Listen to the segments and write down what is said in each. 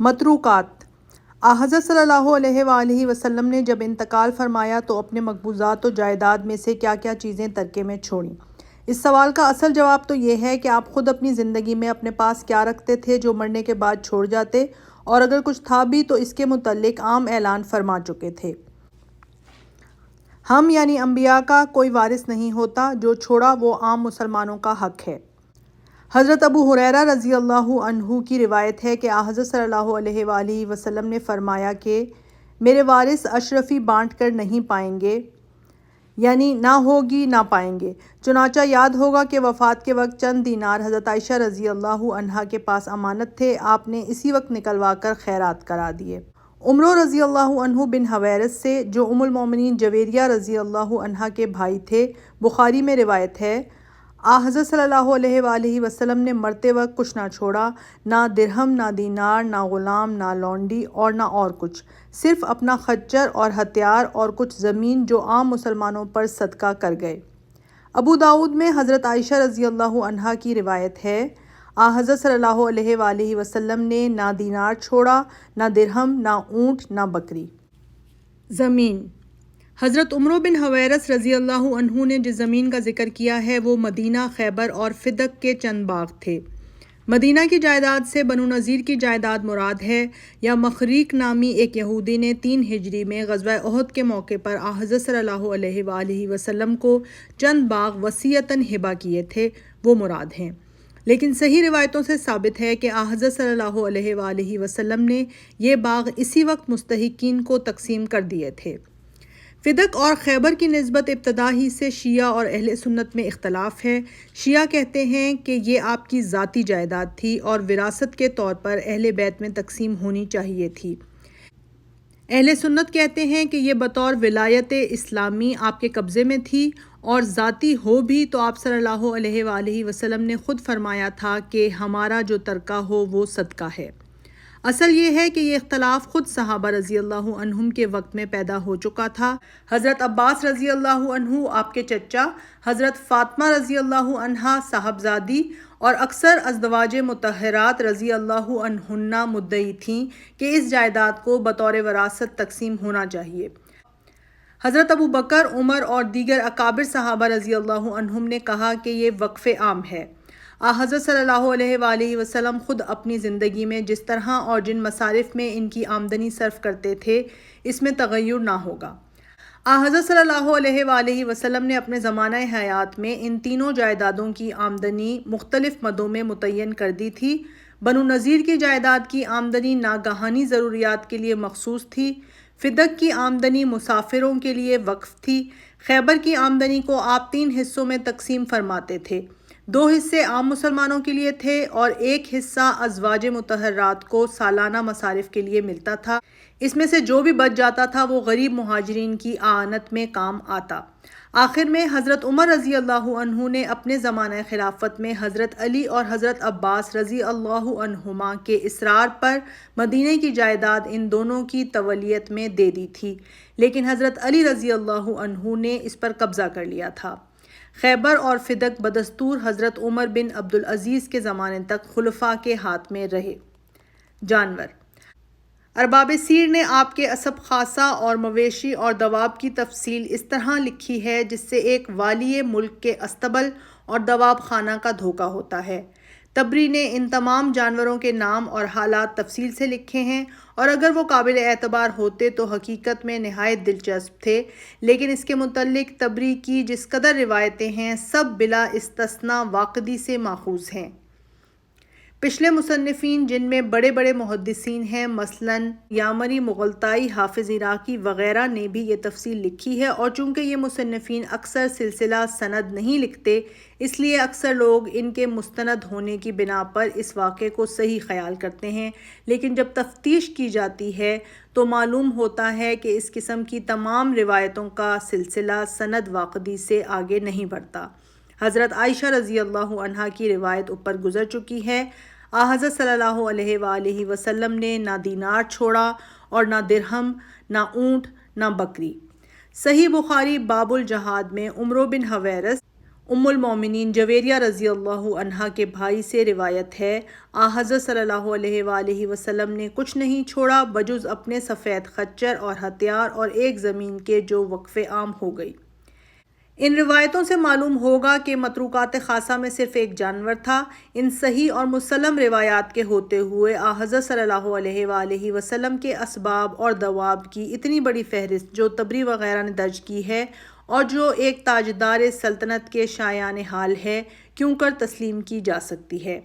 متروکات۔ حضرت صلی اللہ علیہ وآلہ وسلم نے جب انتقال فرمایا تو اپنے مقبوضات و جائیداد میں سے کیا کیا چیزیں ترکے میں چھوڑیں؟ اس سوال کا اصل جواب تو یہ ہے کہ آپ خود اپنی زندگی میں اپنے پاس کیا رکھتے تھے جو مرنے کے بعد چھوڑ جاتے، اور اگر کچھ تھا بھی تو اس کے متعلق عام اعلان فرما چکے تھے۔ ہم یعنی انبیاء کا کوئی وارث نہیں ہوتا، جو چھوڑا وہ عام مسلمانوں کا حق ہے۔ حضرت ابو ہریرہ رضی اللہ عنہ کی روایت ہے کہ حضرت صلی اللہ علیہ وآلہ وسلم نے فرمایا کہ میرے وارث اشرفی بانٹ کر نہیں پائیں گے، یعنی نہ ہوگی نہ پائیں گے۔ چنانچہ یاد ہوگا کہ وفات کے وقت چند دینار حضرت عائشہ رضی اللہ عنہا کے پاس امانت تھے، آپ نے اسی وقت نکلوا کر خیرات کرا دیے۔ عمرو رضی اللہ عنہ بن حویرث سے، جو ام المومنین جویریہ رضی اللہ عنہا کے بھائی تھے، بخاری میں روایت ہے، حضرت صلی اللہ علیہ وآلہ وسلم نے مرتے وقت کچھ نہ چھوڑا، نہ درہم، نہ دینار، نہ غلام، نہ لونڈی اور نہ اور کچھ، صرف اپنا خچر اور ہتھیار اور کچھ زمین جو عام مسلمانوں پر صدقہ کر گئے۔ ابو داؤد میں حضرت عائشہ رضی اللہ عنہا کی روایت ہے، حضرت صلی اللہ علیہ وآلہ وسلم نے نہ دینار چھوڑا، نہ درہم، نہ اونٹ، نہ بکری۔ زمین۔ حضرت عمرو بن حویرث رضی اللہ عنہ نے جس زمین کا ذکر کیا ہے وہ مدینہ، خیبر اور فدق کے چند باغ تھے۔ مدینہ کی جائیداد سے بنو نذیر کی جائیداد مراد ہے، یا مخریق نامی ایک یہودی نے 3 ہجری میں غزوہ احد کے موقع پر حضرت صلی اللہ علیہ وآلہ وسلم کو چند باغ وصیتاً ہبہ کیے تھے، وہ مراد ہیں۔ لیکن صحیح روایتوں سے ثابت ہے کہ حضرت صلی اللہ علیہ وآلہ وسلم نے یہ باغ اسی وقت مستحقین کو تقسیم کر دیے تھے۔ فدق اور خیبر کی نسبت ابتدا ہی سے شیعہ اور اہل سنت میں اختلاف ہے۔ شیعہ کہتے ہیں کہ یہ آپ کی ذاتی جائیداد تھی اور وراثت کے طور پر اہل بیت میں تقسیم ہونی چاہیے تھی۔ اہل سنت کہتے ہیں کہ یہ بطور ولایت اسلامی آپ کے قبضے میں تھی، اور ذاتی ہو بھی تو آپ صلی اللہ علیہ وآلہ وسلم نے خود فرمایا تھا کہ ہمارا جو ترکہ ہو وہ صدقہ ہے۔ اصل یہ ہے کہ یہ اختلاف خود صحابہ رضی اللہ عنہم کے وقت میں پیدا ہو چکا تھا۔ حضرت عباس رضی اللہ عنہ آپ کے چچا، حضرت فاطمہ رضی اللہ عنہا صاحبزادی، اور اکثر ازدواج مطہرات رضی اللہ عنہن مدعی تھیں کہ اس جائیداد کو بطور وراثت تقسیم ہونا چاہیے۔ حضرت ابو بکر، عمر اور دیگر اکابر صحابہ رضی اللہ عنہم نے کہا کہ یہ وقف عام ہے۔ حضرت صلی اللہ علیہ وآلہ وسلم خود اپنی زندگی میں جس طرح اور جن مصارف میں ان کی آمدنی صرف کرتے تھے، اس میں تغیر نہ ہوگا۔ حضرت صلی اللہ علیہ وآلہ وسلم نے اپنے زمانہ حیات میں ان تینوں جائیدادوں کی آمدنی مختلف مدوں میں متعین کر دی تھی۔ بنو نذیر کی جائیداد کی آمدنی ناگہانی ضروریات کے لیے مخصوص تھی، فدق کی آمدنی مسافروں کے لیے وقف تھی، خیبر کی آمدنی کو آپ 3 حصوں میں تقسیم فرماتے تھے، 2 حصے عام مسلمانوں کے لیے تھے اور 1 حصہ ازواج مطہرات کو سالانہ مصارف کے لیے ملتا تھا۔ اس میں سے جو بھی بچ جاتا تھا وہ غریب مہاجرین کی اعانت میں کام آتا۔ آخر میں حضرت عمر رضی اللہ عنہ نے اپنے زمانہ خلافت میں حضرت علی اور حضرت عباس رضی اللہ عنہما کے اصرار پر مدینہ کی جائیداد ان دونوں کی تولیت میں دے دی تھی، لیکن حضرت علی رضی اللہ عنہ نے اس پر قبضہ کر لیا تھا۔ خیبر اور فدق بدستور حضرت عمر بن عبدالعزیز کے زمانے تک خلفاء کے ہاتھ میں رہے۔ جانور۔ ارباب سیر نے آپ کے اسب خاصہ اور مویشی اور دواب کی تفصیل اس طرح لکھی ہے جس سے ایک والی ملک کے استبل اور دواب خانہ کا دھوکہ ہوتا ہے۔ طبری نے ان تمام جانوروں کے نام اور حالات تفصیل سے لکھے ہیں، اور اگر وہ قابل اعتبار ہوتے تو حقیقت میں نہایت دلچسپ تھے، لیکن اس کے متعلق طبری کی جس قدر روایتیں ہیں سب بلا استثناء واقدی سے ماخوذ ہیں۔ پچھلے مصنفین جن میں بڑے بڑے محدثین ہیں، مثلاً یامری مغلطائی، حافظ عراقی وغیرہ نے بھی یہ تفصیل لکھی ہے، اور چونکہ یہ مصنفین اکثر سلسلہ سند نہیں لکھتے، اس لیے اکثر لوگ ان کے مستند ہونے کی بنا پر اس واقعے کو صحیح خیال کرتے ہیں، لیکن جب تفتیش کی جاتی ہے تو معلوم ہوتا ہے کہ اس قسم کی تمام روایتوں کا سلسلہ سند واقدی سے آگے نہیں بڑھتا۔ حضرت عائشہ رضی اللہ عنہا کی روایت اوپر گزر چکی ہے، حضرت صلی اللہ علیہ وآلہ وسلم نے نہ دینار چھوڑا اور نہ درہم، نہ اونٹ، نہ بکری۔ صحیح بخاری باب الجہاد میں عمرو بن حویرث، ام المومنین جویریہ رضی اللہ عنہا کے بھائی سے روایت ہے، حضرت صلی اللہ علیہ وآلہ وسلم نے کچھ نہیں چھوڑا بجز اپنے سفید خچر اور ہتھیار اور ایک زمین کے جو وقف عام ہو گئی۔ ان روایتوں سے معلوم ہوگا کہ متروکات خاصہ میں صرف ایک جانور تھا۔ ان صحیح اور مسلم روایات کے ہوتے ہوئے حضرت صلی اللہ علیہ وآلہ وسلم کے اسباب اور دواب کی اتنی بڑی فہرست جو طبری وغیرہ نے درج کی ہے اور جو ایک تاجدار سلطنت کے شایان حال ہے، کیوں کر تسلیم کی جا سکتی ہے۔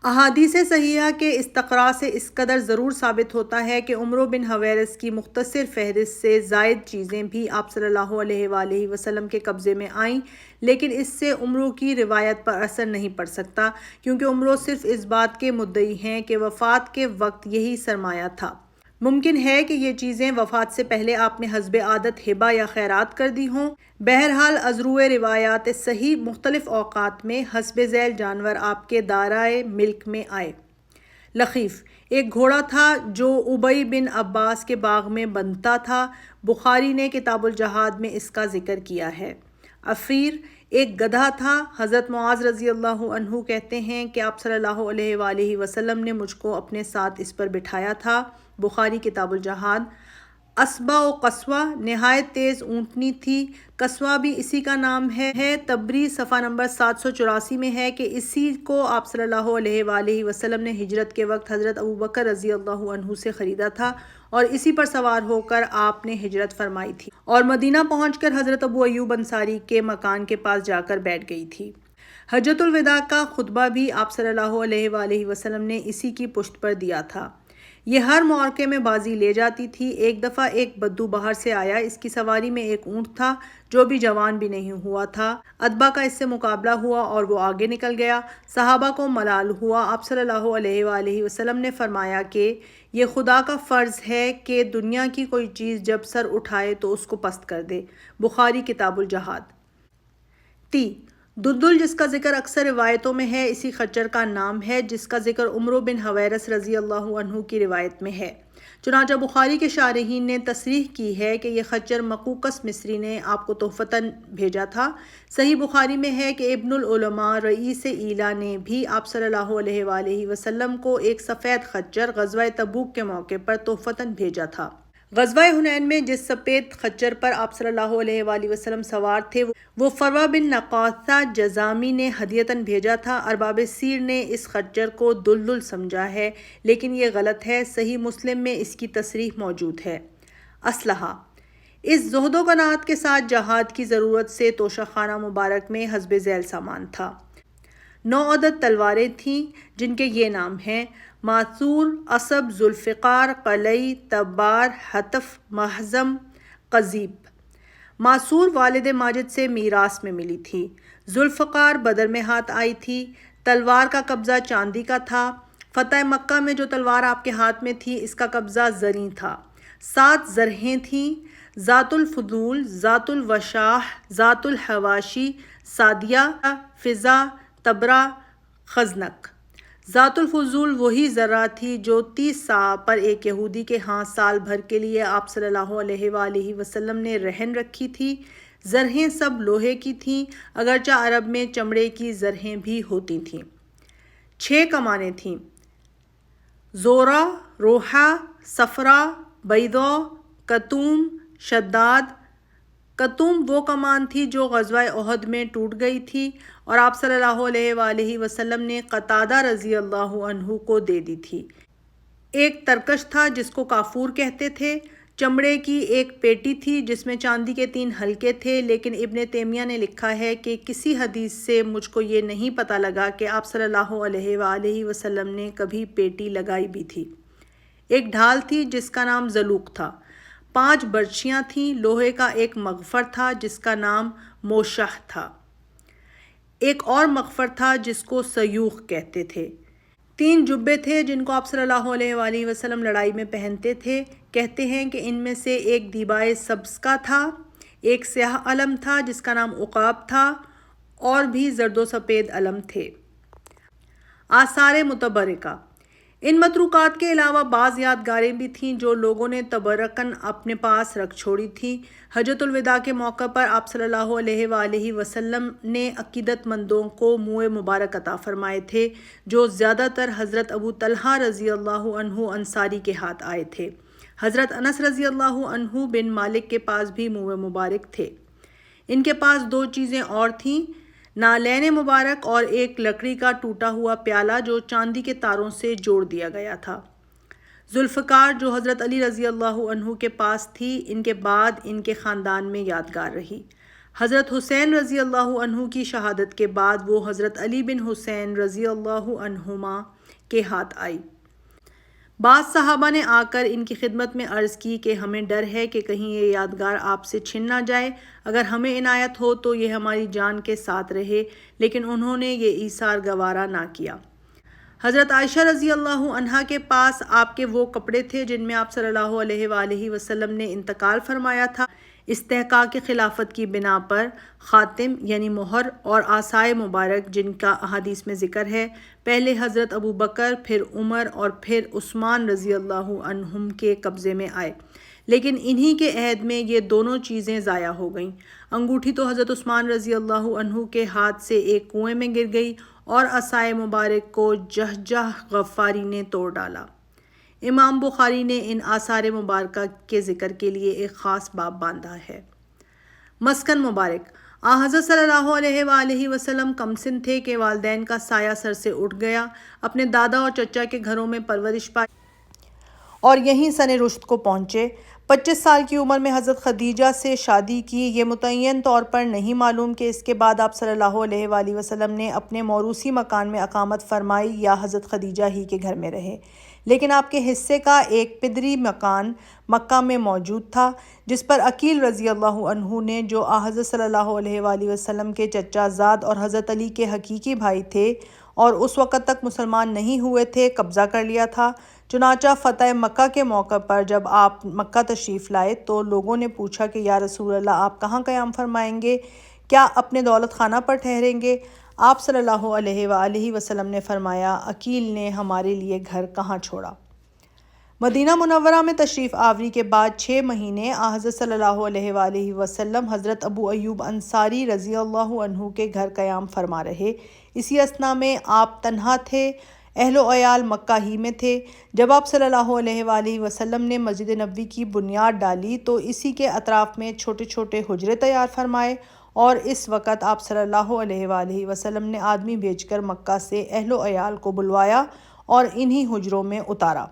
احادیث صحیحہ کے استقراء سے اس قدر ضرور ثابت ہوتا ہے کہ عمرو بن حویرث کی مختصر فہرست سے زائد چیزیں بھی آپ صلی اللہ علیہ وآلہ وسلم کے قبضے میں آئیں، لیکن اس سے عمرو کی روایت پر اثر نہیں پڑ سکتا، کیونکہ عمرو صرف اس بات کے مدعی ہیں کہ وفات کے وقت یہی سرمایہ تھا۔ ممکن ہے کہ یہ چیزیں وفات سے پہلے آپ نے حسب عادت ہبہ یا خیرات کر دی ہوں۔ بہرحال از روئے روایات صحیح مختلف اوقات میں حسب ذیل جانور آپ کے دائرۂ ملک میں آئے۔ لخیف ایک گھوڑا تھا جو ابی بن عباس کے باغ میں بندھتا تھا، بخاری نے کتاب الجہاد میں اس کا ذکر کیا ہے۔ عفیر ایک گدھا تھا، حضرت معاذ رضی اللہ عنہ کہتے ہیں کہ آپ صلی اللہ علیہ وآلہ وسلم نے مجھ کو اپنے ساتھ اس پر بٹھایا تھا، بخاری کتاب الجہاد۔ اسبا و قصوہ نہایت تیز اونٹنی تھی، قصوہ بھی اسی کا نام ہے۔ تبری صفحہ نمبر 784 میں ہے کہ اسی کو آپ صلی اللہ علیہ وآلہ وسلم نے ہجرت کے وقت حضرت ابوبکر رضی اللہ عنہ سے خریدا تھا اور اسی پر سوار ہو کر آپ نے ہجرت فرمائی تھی اور مدینہ پہنچ کر حضرت ابو ایوب انصاری کے مکان کے پاس جا کر بیٹھ گئی تھی۔ حجۃ الوداع کا خطبہ بھی آپ صلی اللہ علیہ وآلہ وسلم نے اسی کی پشت پر دیا تھا۔ یہ ہر معرکے میں بازی لے جاتی تھی۔ ایک دفعہ ایک بدو باہر سے آیا، اس کی سواری میں ایک اونٹ تھا جو بھی جوان بھی نہیں ہوا تھا۔ اتباع کا اس سے مقابلہ ہوا اور وہ آگے نکل گیا۔ صحابہ کو ملال ہوا۔ آپ صلی اللہ علیہ وآلہ وسلم نے فرمایا کہ یہ خدا کا فرض ہے کہ دنیا کی کوئی چیز جب سر اٹھائے تو اس کو پست کر دے، بخاری کتاب الجہاد۔ دلدل جس کا ذکر اکثر روایتوں میں ہے، اسی خچر کا نام ہے جس کا ذکر عمرو بن حویرث رضی اللہ عنہ کی روایت میں ہے۔ چنانچہ بخاری کے شارحین نے تصریح کی ہے کہ یہ خچر مقوقس مصری نے آپ کو تحفتاً بھیجا تھا۔ صحیح بخاری میں ہے کہ ابن العلماء رئیس ایلا نے بھی آپ صلی اللہ علیہ وآلہ وسلم کو ایک سفید خچر غزوہ تبوک کے موقع پر تحفتاً بھیجا تھا۔ غزوہ حنین میں جس سفید خچر پر آپ صلی اللہ علیہ وآلہ وسلم سوار تھے وہ فروہ بن نقاثہ جذامی نے ہدیۃً بھیجا تھا۔ ارباب سیر نے اس خچر کو دلدل سمجھا ہے، لیکن یہ غلط ہے۔ صحیح مسلم میں اس کی تصریح موجود ہے۔ اسلحہ اس زہد و قناعت کے ساتھ جہاد کی ضرورت سے توشہ خانہ مبارک میں حسب ذیل سامان تھا۔ 9 عدد تلواریں تھیں جن کے یہ نام ہیں: ماثور، اسب، ذوالفقار، قلعی، تبار، حتف، محزم، قذیب۔ ماثور والد ماجد سے میراث میں ملی تھی۔ ذوالفقار بدر میں ہاتھ آئی تھی۔ تلوار کا قبضہ چاندی کا تھا۔ فتح مکہ میں جو تلوار آپ کے ہاتھ میں تھی اس کا قبضہ زریں تھا۔ 7 زرہیں تھیں: ذات الفضول، ذات الوشاح، ذات الحواشی، سادیہ، فضہ، تبرہ، خزنک۔ ذات الفضول وہی زرہ تھی جو 30 صاع پر ایک یہودی کے ہاں سال بھر کے لیے آپ صلی اللہ علیہ وآلہ وسلم نے رہن رکھی تھی۔ زرہیں سب لوہے کی تھیں، اگرچہ عرب میں چمڑے کی زرہیں بھی ہوتی تھیں۔ 6 کمانیں تھیں: زورہ، روحہ، صفرا، بیضاء، کتوم، شداد۔ کتوم وہ کمان تھی جو غزوہ احد میں ٹوٹ گئی تھی اور آپ صلی اللہ علیہ وآلہ وسلم نے قتادہ رضی اللہ عنہ کو دے دی تھی۔ ایک ترکش تھا جس کو کافور کہتے تھے۔ چمڑے کی ایک پیٹی تھی جس میں چاندی کے 3 حلقے تھے، لیکن ابن تیمیہ نے لکھا ہے کہ کسی حدیث سے مجھ کو یہ نہیں پتہ لگا کہ آپ صلی اللہ علیہ وآلہ وسلم نے کبھی پیٹی لگائی بھی تھی۔ ایک ڈھال تھی جس کا نام زلوق تھا۔ 5 برچیاں تھیں۔ لوہے کا ایک مغفر تھا جس کا نام موشح تھا۔ ایک اور مغفر تھا جس کو سیوخ کہتے تھے۔ 3 جبے تھے جن کو آپ صلی اللہ علیہ وآلہ وسلم لڑائی میں پہنتے تھے۔ کہتے ہیں کہ ان میں سے ایک دیبائے سبز کا تھا، ایک سیاہ علم تھا جس کا نام عقاب تھا، اور بھی زرد و سفید علم تھے۔ آثار متبرکہ ان متروکات کے علاوہ بعض یادگاریں بھی تھیں جو لوگوں نے تبرکاً اپنے پاس رکھ چھوڑی تھیں۔ حجۃ الوداع کے موقع پر آپ صلی اللہ علیہ وآلہ وسلم نے عقیدت مندوں کو منہ مبارک عطا فرمائے تھے جو زیادہ تر حضرت ابو طلحہ رضی اللہ عنہ انصاری کے ہاتھ آئے تھے۔ حضرت انس رضی اللہ عنہ بن مالک کے پاس بھی منہ مبارک تھے۔ ان کے پاس دو چیزیں اور تھیں، نالین مبارک اور ایک لکڑی کا ٹوٹا ہوا پیالہ جو چاندی کے تاروں سے جوڑ دیا گیا تھا۔ ذوالفقار جو حضرت علی رضی اللہ عنہ کے پاس تھی، ان کے بعد ان کے خاندان میں یادگار رہی۔ حضرت حسین رضی اللہ عنہ کی شہادت کے بعد وہ حضرت علی بن حسین رضی اللہ عنہما کے ہاتھ آئی۔ بعض صحابہ نے آ کر ان کی خدمت میں عرض کی کہ ہمیں ڈر ہے کہ کہیں یہ یادگار آپ سے چھن نہ جائے، اگر ہمیں عنایت ہو تو یہ ہماری جان کے ساتھ رہے، لیکن انہوں نے یہ ایثار گوارا نہ کیا۔ حضرت عائشہ رضی اللہ عنہا کے پاس آپ کے وہ کپڑے تھے جن میں آپ صلی اللہ علیہ وآلہ وسلم نے انتقال فرمایا تھا۔ استحقاق خلافت کی بنا پر خاتم یعنی مہر اور عصائے مبارک جن کا احادیث میں ذکر ہے، پہلے حضرت ابو بکر، پھر عمر اور پھر عثمان رضی اللہ عنہم کے قبضے میں آئے، لیکن انہی کے عہد میں یہ دونوں چیزیں ضائع ہو گئیں۔ انگوٹھی تو حضرت عثمان رضی اللہ عنہ کے ہاتھ سے ایک کنویں میں گر گئی اور عصائے مبارک کو جہجہ غفاری نے توڑ ڈالا۔ امام بخاری نے ان آثار مبارکہ کے ذکر کے لیے ایک خاص باب باندھا ہے۔ مسکن مبارک۔ حضرت صلی اللہ علیہ وآلہ وسلم کمسن تھے کہ والدین کا سایہ سر سے اٹھ گیا، اپنے دادا اور چچا کے گھروں میں پرورش پائی اور یہیں سن رشد کو پہنچے۔ 25 سال کی عمر میں حضرت خدیجہ سے شادی کی۔ یہ متعین طور پر نہیں معلوم کہ اس کے بعد آپ صلی اللہ علیہ وآلہ وسلم نے اپنے موروثی مکان میں اقامت فرمائی یا حضرت خدیجہ ہی کے گھر میں رہے، لیکن آپ کے حصے کا ایک پدری مکان مکہ میں موجود تھا جس پر عقیل رضی اللہ عنہ نے، جو حضرت صلی اللہ علیہ وآلہ وسلم کے چچا زاد اور حضرت علی کے حقیقی بھائی تھے اور اس وقت تک مسلمان نہیں ہوئے تھے، قبضہ کر لیا تھا۔ چنانچہ فتح مکہ کے موقع پر جب آپ مکہ تشریف لائے تو لوگوں نے پوچھا کہ یا رسول اللہ آپ کہاں قیام فرمائیں گے؟ کیا اپنے دولت خانہ پر ٹھہریں گے؟ آپ صلی اللہ علیہ وآلہ وسلم نے فرمایا، عقیل نے ہمارے لیے گھر کہاں چھوڑا۔ مدینہ منورہ میں تشریف آوری کے بعد 6 مہینے حضرت صلی اللہ علیہ وآلہ وسلم حضرت ابو ایوب انصاری رضی اللہ عنہ کے گھر قیام فرما رہے۔ اسی اثنا میں آپ تنہا تھے، اہل و عیال مکہ ہی میں تھے۔ جب آپ صلی اللہ علیہ وآلہ وسلم نے مسجد نبوی کی بنیاد ڈالی تو اسی کے اطراف میں چھوٹے چھوٹے حجرے تیار فرمائے، اور اس وقت آپ صلی اللہ علیہ وآلہ وسلم نے آدمی بھیج کر مکہ سے اہل و عیال کو بلوایا اور انہی حجروں میں اتارا۔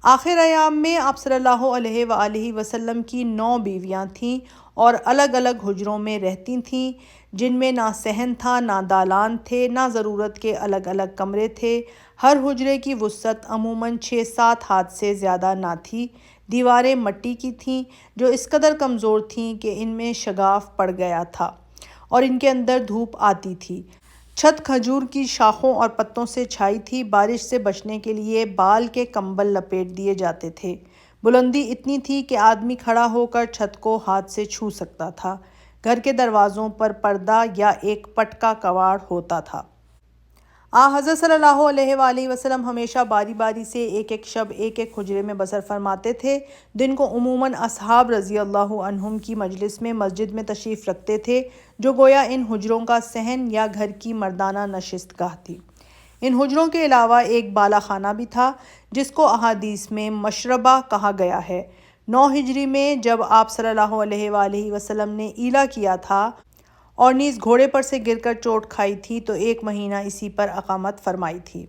آخر ایام میں آپ صلی اللہ علیہ وآلہ وسلم کی 9 بیویاں تھیں اور الگ الگ حجروں میں رہتی تھیں، جن میں نہ صحن تھا، نہ دالان تھے، نہ ضرورت کے الگ الگ کمرے تھے۔ ہر حجرے کی وسعت عموماً 6-7 ہاتھ سے زیادہ نہ تھی۔ دیواریں مٹی کی تھیں جو اس قدر کمزور تھیں کہ ان میں شگاف پڑ گیا تھا اور ان کے اندر دھوپ آتی تھی۔ چھت کھجور کی شاخوں اور پتوں سے چھائی تھی۔ بارش سے بچنے کے لیے بال کے کمبل لپیٹ دیے جاتے تھے۔ بلندی اتنی تھی کہ آدمی کھڑا ہو کر چھت کو ہاتھ سے چھو سکتا تھا۔ گھر کے دروازوں پر پردہ یا ایک پٹ کا کواڑ ہوتا تھا۔ حضرت صلی اللہ علیہ وآلہ وسلم ہمیشہ باری باری سے ایک ایک شب ایک ایک حجرے میں بسر فرماتے تھے۔ دن کو عموماً اصحاب رضی اللہ عنہم کی مجلس میں مسجد میں تشریف رکھتے تھے، جو گویا ان حجروں کا صحن یا گھر کی مردانہ نشست گاہ تھی۔ ان حجروں کے علاوہ ایک بالا خانہ بھی تھا جس کو احادیث میں مشربہ کہا گیا ہے۔ 9 ہجری میں جب آپ صلی اللہ علیہ وآلہ وسلم نے ایلا کیا تھا اور نیز گھوڑے پر سے گر کر چوٹ کھائی تھی تو 1 مہینہ اسی پر اقامت فرمائی تھی۔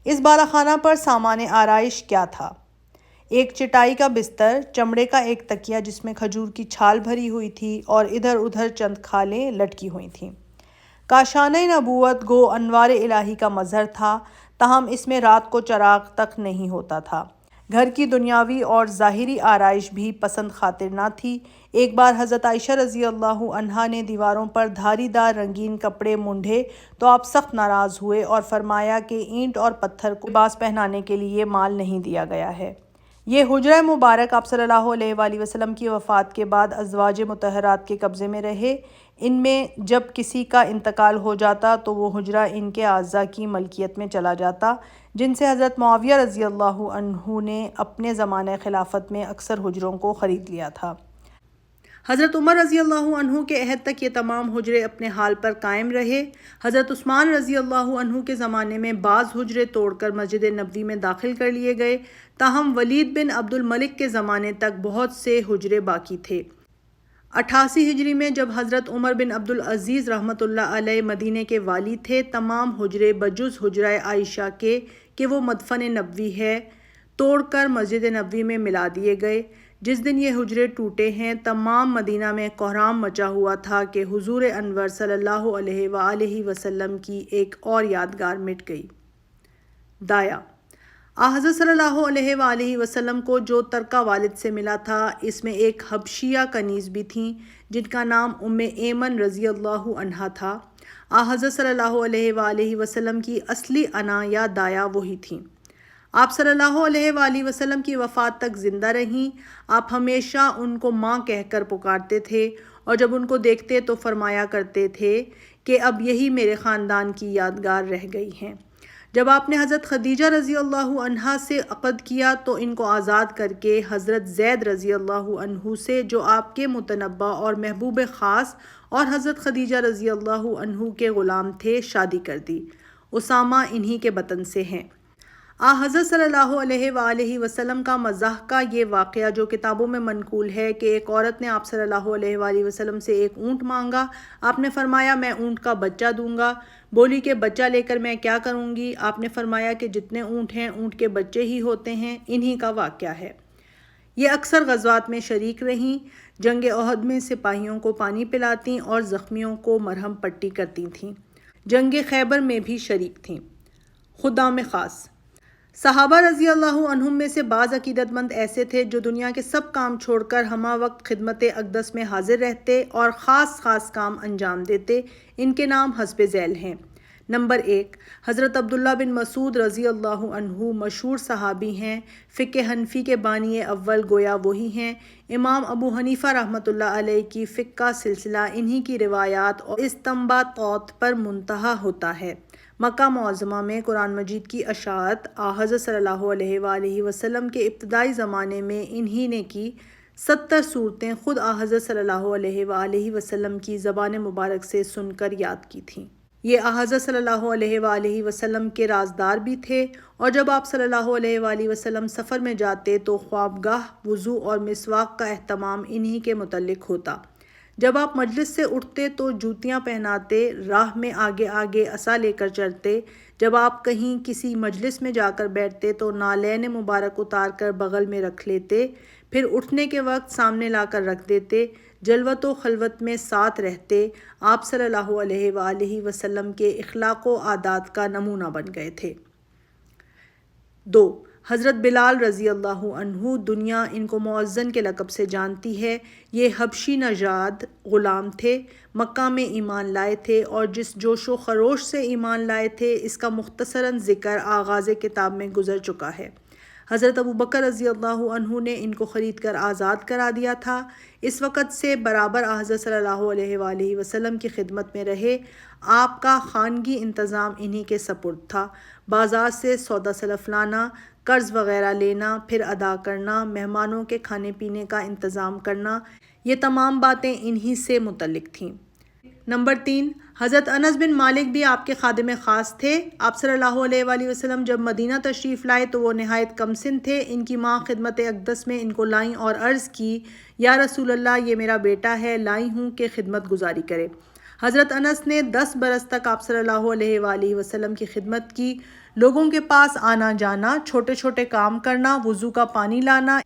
اس بالا خانہ پر سامان آرائش کیا تھا؟ ایک چٹائی کا بستر، چمڑے کا ایک تکیہ جس میں کھجور کی چھال بھری ہوئی تھی اور ادھر ادھر چند کھالیں لٹکی ہوئی تھیں۔ کاشانہ نبوت گو انوار الہی کا مظہر تھا، تاہم اس میں رات کو چراغ تک نہیں ہوتا تھا۔ گھر کی دنیاوی اور ظاہری آرائش بھی پسند خاطر نہ تھی۔ ایک بار حضرت عائشہ رضی اللہ عنہا نے دیواروں پر دھاری دار رنگین کپڑے مونڈھے تو آپ سخت ناراض ہوئے اور فرمایا کہ اینٹ اور پتھر کو لباس پہنانے کے لیے مال نہیں دیا گیا ہے۔ یہ حجرہ مبارک آپ صلی اللہ علیہ وآلہ وسلم کی وفات کے بعد ازواج مطہرات کے قبضے میں رہے۔ ان میں جب کسی کا انتقال ہو جاتا تو وہ حجرہ ان کے اعضاء کی ملکیت میں چلا جاتا، جن سے حضرت معاویہ رضی اللہ عنہ نے اپنے زمانہ خلافت میں اکثر حجروں کو خرید لیا تھا۔ حضرت عمر رضی اللہ عنہ کے عہد تک یہ تمام حجرے اپنے حال پر قائم رہے۔ حضرت عثمان رضی اللہ عنہ کے زمانے میں بعض حجرے توڑ کر مسجد نبوی میں داخل کر لیے گئے، تاہم ولید بن عبد الملک کے زمانے تک بہت سے حجرے باقی تھے۔ 88 ہجری میں جب حضرت عمر بن عبد العزیز رحمۃ اللہ علیہ مدینے کے والی تھے، تمام حجرے بجز حجرہ عائشہ کے کہ وہ مدفن نبوی ہے توڑ کر مسجد نبوی میں ملا دیے گئے۔ جس دن یہ حجرے ٹوٹے ہیں، تمام مدینہ میں کوہرام مچا ہوا تھا کہ حضور انور صلی اللہ علیہ وآلہ وسلم کی ایک اور یادگار مٹ گئی۔ دایا حضرت صلی اللہ علیہ وآلہ وسلم کو جو ترکہ والد سے ملا تھا، اس میں ایک حبشیہ کنیز بھی تھیں جن کا نام ام ایمن رضی اللہ عنہا تھا۔ حضرت صلی اللہ علیہ وآلہ وسلم کی اصلی انا یا دایا وہی تھیں۔ آپ صلی اللہ علیہ وآلہ وسلم کی وفات تک زندہ رہیں۔ آپ ہمیشہ ان کو ماں کہہ کر پکارتے تھے اور جب ان کو دیکھتے تو فرمایا کرتے تھے کہ اب یہی میرے خاندان کی یادگار رہ گئی ہیں۔ جب آپ نے حضرت خدیجہ رضی اللہ عنہا سے عقد کیا تو ان کو آزاد کر کے حضرت زید رضی اللہ عنہ سے، جو آپ کے متنبہ اور محبوب خاص اور حضرت خدیجہ رضی اللہ عنہ کے غلام تھے، شادی کر دی۔ اسامہ انہی کے بطن سے ہیں۔ حضرت صلی اللہ علیہ وآلہ وسلم کا مزاح کا یہ واقعہ جو کتابوں میں منقول ہے کہ ایک عورت نے آپ صلی اللہ علیہ وآلہ وسلم سے ایک اونٹ مانگا، آپ نے فرمایا میں اونٹ کا بچہ دوں گا۔ بولی کہ بچہ لے کر میں کیا کروں گی؟ آپ نے فرمایا کہ جتنے اونٹ ہیں اونٹ کے بچے ہی ہوتے ہیں۔ انہی کا واقعہ ہے۔ یہ اکثر غزوات میں شریک رہیں، جنگ احد میں سپاہیوں کو پانی پلاتیں اور زخمیوں کو مرہم پٹی کرتی تھیں، جنگ خیبر میں بھی شریک تھیں۔ خدام خاص صحابہ رضی اللہ عنہم میں سے بعض عقیدت مند ایسے تھے جو دنیا کے سب کام چھوڑ کر ہمہ وقت خدمت اقدس میں حاضر رہتے اور خاص کام انجام دیتے۔ ان کے نام حسب ذیل ہیں۔ نمبر 1، حضرت عبداللہ بن مسعود رضی اللہ عنہ مشہور صحابی ہیں۔ فقہ حنفی کے بانی اول گویا وہی ہیں۔ امام ابو حنیفہ رحمۃ اللہ علیہ کی فقہ کا سلسلہ انہی کی روایات اور استنباطات پر منتہی ہوتا ہے۔ مکہ معظمہ میں قرآن مجید کی اشاعت حضرت صلی اللہ علیہ وآلہ وسلم کے ابتدائی زمانے میں انہی نے کی 70 صورتیں خود حضرت صلی اللہ علیہ وآلہ وسلم کی زبان مبارک سے سن کر یاد کی تھیں۔ یہ حضرت صلی اللہ علیہ وآلہ وسلم کے رازدار بھی تھے، اور جب آپ صلی اللہ علیہ وآلہ وسلم سفر میں جاتے تو خوابگاہ، وضو اور مسواک کا اہتمام انہی کے متعلق ہوتا۔ جب آپ مجلس سے اٹھتے تو جوتیاں پہناتے، راہ میں آگے آگے عصا لے کر چلتے۔ جب آپ کہیں کسی مجلس میں جا کر بیٹھتے تو نالین مبارک اتار کر بغل میں رکھ لیتے، پھر اٹھنے کے وقت سامنے لا کر رکھ دیتے۔ جلوت و خلوت میں ساتھ رہتے۔ آپ صلی اللہ علیہ وآلہ وسلم کے اخلاق و عادات کا نمونہ بن گئے تھے۔ 2، حضرت بلال رضی اللہ عنہ، دنیا ان کو مؤذن کے لقب سے جانتی ہے۔ یہ حبشی نژاد غلام تھے، مکہ میں ایمان لائے تھے اور جس جوش و خروش سے ایمان لائے تھے اس کا مختصراً ذکر آغاز کتاب میں گزر چکا ہے۔ حضرت ابو بکر رضی اللہ عنہ نے ان کو خرید کر آزاد کرا دیا تھا۔ اس وقت سے برابر حضرت صلی اللہ علیہ وآلہ وسلم کی خدمت میں رہے۔ آپ کا خانگی انتظام انہی کے سپرد تھا۔ بازار سے سودا سلف لانا، قرض وغیرہ لینا، پھر ادا کرنا، مہمانوں کے کھانے پینے کا انتظام کرنا، یہ تمام باتیں انہی سے متعلق تھیں۔ نمبر 3، حضرت انس بن مالک بھی آپ کے خادم خاص تھے۔ آپ صلی اللہ علیہ وآلہ وسلم جب مدینہ تشریف لائے تو وہ نہایت کم سن تھے۔ ان کی ماں خدمت اقدس میں ان کو لائیں اور عرض کی، یا رسول اللہ، یہ میرا بیٹا ہے، لائی ہوں کہ خدمت گزاری کرے۔ حضرت انس نے 10 برس تک آپ صلی اللہ علیہ وآلہ وسلم کی خدمت کی۔ لوگوں کے پاس آنا جانا، چھوٹے چھوٹے کام کرنا، وضو کا پانی لانا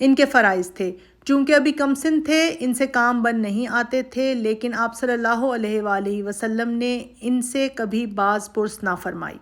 ان کے فرائض تھے۔ چونکہ ابھی کم سن تھے، ان سے کام بن نہیں آتے تھے، لیکن آپ صلی اللہ علیہ وآلہ وسلم نے ان سے کبھی باز پرس نہ فرمائی۔